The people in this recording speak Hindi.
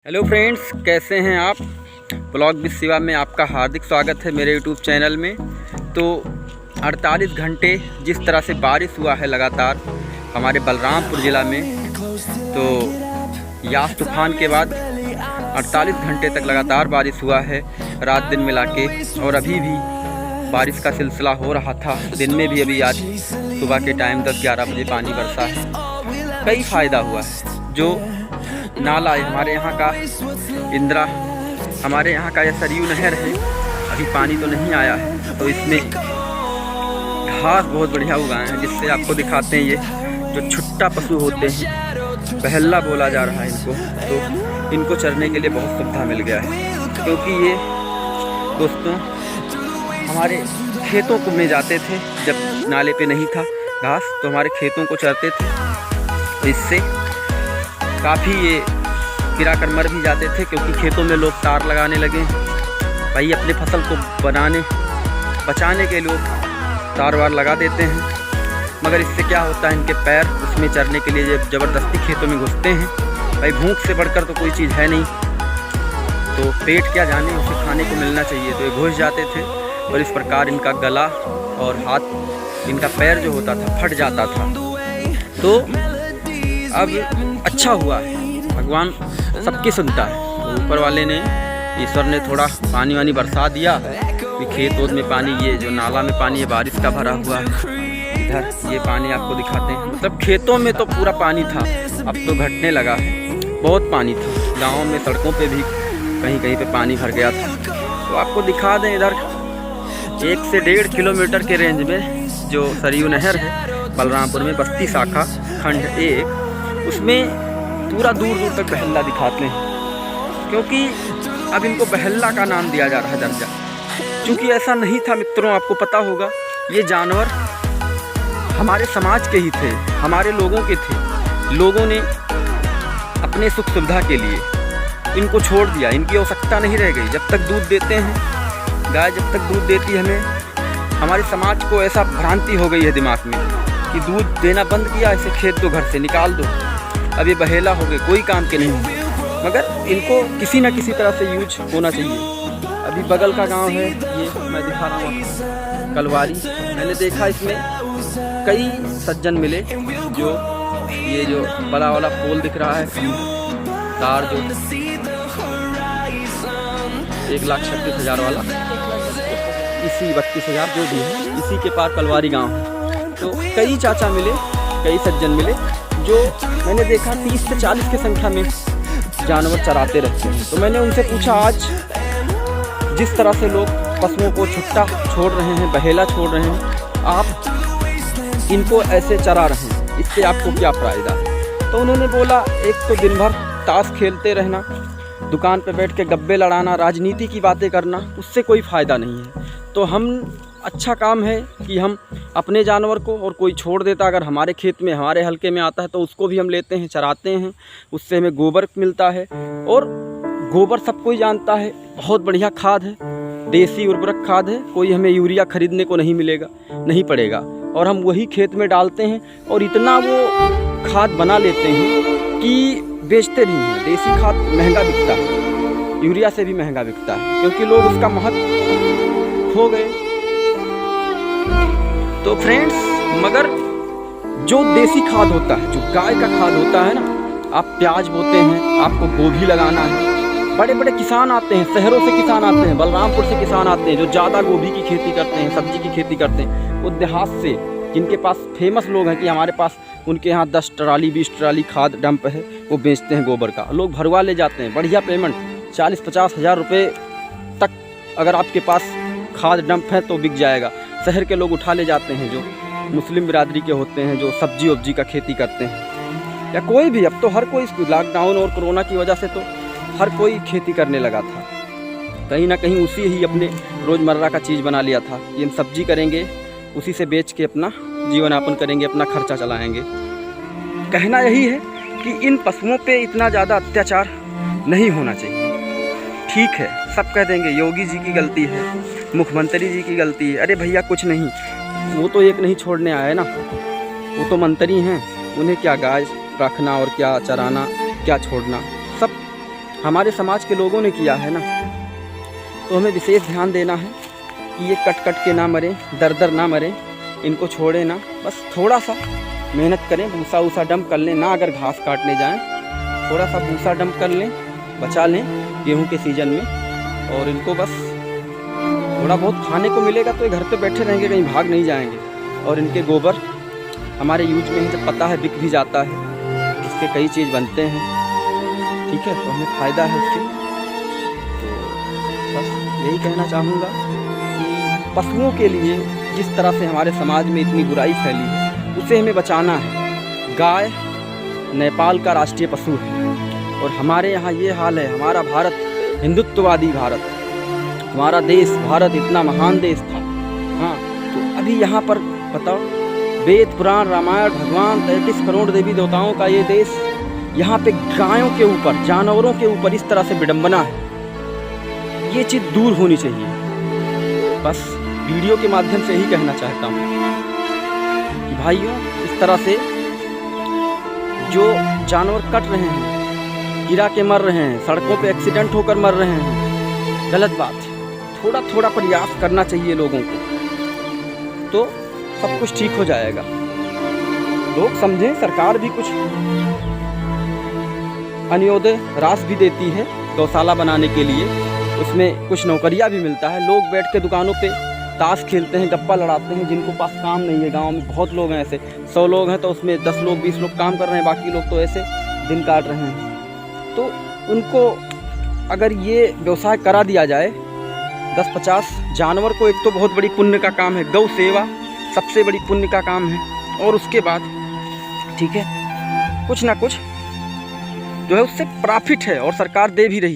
हेलो फ्रेंड्स, कैसे हैं आप। ब्लॉग विद शिवा में आपका हार्दिक स्वागत है मेरे यूट्यूब चैनल में। तो 48 घंटे जिस तरह से बारिश हुआ है लगातार हमारे बलरामपुर ज़िला में, तो यास तूफान के बाद 48 घंटे तक लगातार बारिश हुआ है, रात दिन मिला के। और अभी भी बारिश का सिलसिला हो रहा था, दिन में भी। अभी आज सुबह के टाइम 10-11 बजे पानी बरसा है। कई फ़ायदा हुआ है। जो नाला है हमारे यहाँ का, इंदिरा, हमारे यहाँ का यह सरयू नहर है, अभी पानी तो नहीं आया है, तो इसमें घास बहुत बढ़िया उगाए हैं, जिससे आपको दिखाते हैं। ये जो छुट्टा पशु होते हैं, बहल्ला बोला जा रहा है इनको, तो इनको चरने के लिए बहुत सुविधा मिल गया है। क्योंकि ये दोस्तों हमारे खेतों को में जाते थे, जब नाले पे नहीं था घास, तो हमारे खेतों को चरते थे। तो इससे काफ़ी ये गिरा कर मर भी जाते थे, क्योंकि खेतों में लोग तार लगाने लगे भाई। अपने फसल को बचाने के लोग तार वार लगा देते हैं, मगर इससे क्या होता है, इनके पैर उसमें चरने के लिए ज़बरदस्ती खेतों में घुसते हैं भाई। भूख से बढ़कर तो कोई चीज़ है नहीं, तो पेट क्या जाने, उसे खाने को मिलना चाहिए, तो ये घुस जाते थे। और इस प्रकार इनका गला और हाथ, इनका पैर जो होता था फट जाता था। तो अब अच्छा हुआ है, भगवान सबकी सुनता है। तो ऊपर वाले ने, ईश्वर ने थोड़ा पानी वानी बरसा दिया कि खेत ओत में पानी, ये जो नाला में पानी है बारिश का भरा हुआ है। इधर ये पानी आपको दिखाते हैं, मतलब खेतों में तो पूरा पानी था, अब तो घटने लगा है। बहुत पानी था, गाँव में सड़कों पे भी कहीं कहीं पे पानी भर गया था। तो आपको दिखा दें, इधर 1 से 1.5 किलोमीटर के रेंज में जो सरयू नहर है बलरामपुर में, बस्ती शाखा खंड 1, उसमें पूरा दूर दूर तक बहल्ला दिखाते हैं। क्योंकि अब इनको बहल्ला का नाम दिया जा रहा है, दर्जा। क्योंकि ऐसा नहीं था मित्रों, आपको पता होगा, ये जानवर हमारे समाज के ही थे, हमारे लोगों के थे। लोगों ने अपने सुख सुविधा के लिए इनको छोड़ दिया, इनकी आवश्यकता नहीं रह गई। जब तक दूध देते हैं, गाय जब तक दूध देती है हमें, हमारे समाज को ऐसा भ्रांति हो गई है दिमाग में कि दूध देना बंद किया, ऐसे खेत दो, घर से निकाल दो, अब ये बहेला हो गए, कोई काम के नहीं होंगे। मगर इनको किसी न किसी तरह से यूज होना चाहिए। अभी बगल का गांव है, ये मैं दिखा रहा हूँ, कलवारी। मैंने देखा इसमें कई सज्जन मिले, जो ये जो बड़ा वाला पोल दिख रहा है, तार जो 1,36,000 वाला, इसी 32,000 जो भी है, इसी के पार कलवारी गाँव है। तो कई चाचा मिले, कई सज्जन मिले, जो मैंने देखा 30 से 40 की संख्या में जानवर चराते रहते हैं। तो मैंने उनसे पूछा, आज जिस तरह से लोग पशुओं को छुट्टा छोड़ रहे हैं, बहेला छोड़ रहे हैं, आप इनको ऐसे चरा रहे हैं, इससे आपको क्या फ़ायदा है। तो उन्होंने बोला, एक तो दिन भर ताश खेलते रहना, दुकान पर बैठ के गप्पे लड़ाना, राजनीति की बातें करना, उससे कोई फ़ायदा नहीं है। तो हम अच्छा काम है कि हम अपने जानवर को, और कोई छोड़ देता अगर हमारे खेत में, हमारे हलके में आता है, तो उसको भी हम लेते हैं, चराते हैं, उससे हमें गोबर मिलता है। और गोबर सब कोई जानता है, बहुत बढ़िया खाद है, देसी उर्वरक खाद है, कोई हमें यूरिया खरीदने को नहीं मिलेगा, नहीं पड़ेगा। और हम वही खेत में डालते हैं, और इतना वो खाद बना लेते हैं कि बेचते नहीं हैं। देसी खाद महंगा बिकता है, यूरिया से भी महंगा बिकता है, क्योंकि लोग उसका महत्व खो गए। तो फ्रेंड्स, मगर जो देसी खाद होता है, जो गाय का खाद होता है ना, आप प्याज बोते हैं, आपको गोभी लगाना है, बड़े बड़े किसान आते हैं, शहरों से किसान आते हैं, बलरामपुर से किसान आते हैं, जो ज़्यादा गोभी की खेती करते हैं, सब्जी की खेती करते हैं, वो देहात से, जिनके पास फेमस लोग हैं कि हमारे पास, उनके यहाँ 10 ट्राली 20 ट्राली खाद डंप है, वो बेचते हैं गोबर का, लोग भरवा ले जाते हैं, बढ़िया पेमेंट, 40-50 हज़ार रुपये तक अगर आपके पास खाद डंप है तो बिक जाएगा। शहर के लोग उठा ले जाते हैं, जो मुस्लिम बिरादरी के होते हैं, जो सब्जी वब्जी का खेती करते हैं, या कोई भी। अब तो हर कोई, लॉकडाउन और कोरोना की वजह से तो हर कोई खेती करने लगा था, कहीं ना कहीं उसी ही अपने रोज़मर्रा का चीज़ बना लिया था कि हम सब्जी करेंगे, उसी से बेच के अपना जीवन यापन करेंगे, अपना खर्चा चलाएँगे। कहना यही है कि इन पशुओं पर इतना ज़्यादा अत्याचार नहीं होना चाहिए। ठीक है, सब कह देंगे योगी जी की गलती है, मुख्यमंत्री जी की गलती है। अरे भैया कुछ नहीं, वो तो एक नहीं छोड़ने आए ना, वो तो मंत्री हैं, उन्हें क्या गाय रखना और क्या चराना, क्या छोड़ना, सब हमारे समाज के लोगों ने किया है ना, तो हमें विशेष ध्यान देना है कि ये कट कट के ना मरें, दर दर ना मरें, इनको छोड़े ना, बस थोड़ा सा मेहनत करें, भूसा वूसा डंप कर लें ना, अगर घास काटने जाएं थोड़ा सा भूसा डंप कर लें, बचा लें गेहूं के सीज़न में, और इनको बस थोड़ा बहुत खाने को मिलेगा तो ये घर पे बैठे रहेंगे, कहीं भाग नहीं जाएंगे। और इनके गोबर हमारे यूज में जब पता है बिक भी जाता है, इसके कई चीज़ बनते हैं, ठीक है, तो हमें फ़ायदा है उससे। तो बस यही कहना चाहूँगा कि पशुओं के लिए जिस तरह से हमारे समाज में इतनी बुराई फैली है, उसे हमें बचाना है। गाय नेपाल का राष्ट्रीय पशु है, और हमारे यहाँ ये हाल है। हमारा भारत हिंदुत्ववादी भारत, हमारा देश भारत इतना महान देश था, हाँ, तो अभी यहाँ पर बताओ, वेद पुराण रामायण भगवान 33 करोड़ देवी देवताओं का ये देश, यहाँ पे गायों के ऊपर, जानवरों के ऊपर इस तरह से विडंबना है। ये चीज़ दूर होनी चाहिए। बस वीडियो के माध्यम से ही कहना चाहता हूँ कि भाइयों, इस तरह से जो जानवर कट रहे हैं, गिरा के मर रहे हैं, सड़कों पे एक्सीडेंट होकर मर रहे हैं, गलत बात है। थोड़ा थोड़ा प्रयास करना चाहिए लोगों को, तो सब कुछ ठीक हो जाएगा। लोग समझें, सरकार भी कुछ अन्योदय राशि भी देती है गौशाला बनाने के लिए, उसमें कुछ नौकरियां भी मिलता है। लोग बैठ के दुकानों पे ताश खेलते हैं, गप्पा लड़ाते हैं, जिनको पास काम नहीं है। गांव में बहुत लोग हैं ऐसे, 100 लोग हैं तो उसमें 10 लोग 20 लोग काम कर रहे हैं, बाकी लोग तो ऐसे दिन काट रहे हैं। तो उनको अगर ये व्यवसाय करा दिया जाए, 10-50 जानवर को, एक तो बहुत बड़ी पुण्य का काम है, गौ सेवा सबसे बड़ी पुण्य का काम है, और उसके बाद ठीक है कुछ ना कुछ जो है उससे प्रॉफिट है, और सरकार दे भी रही है।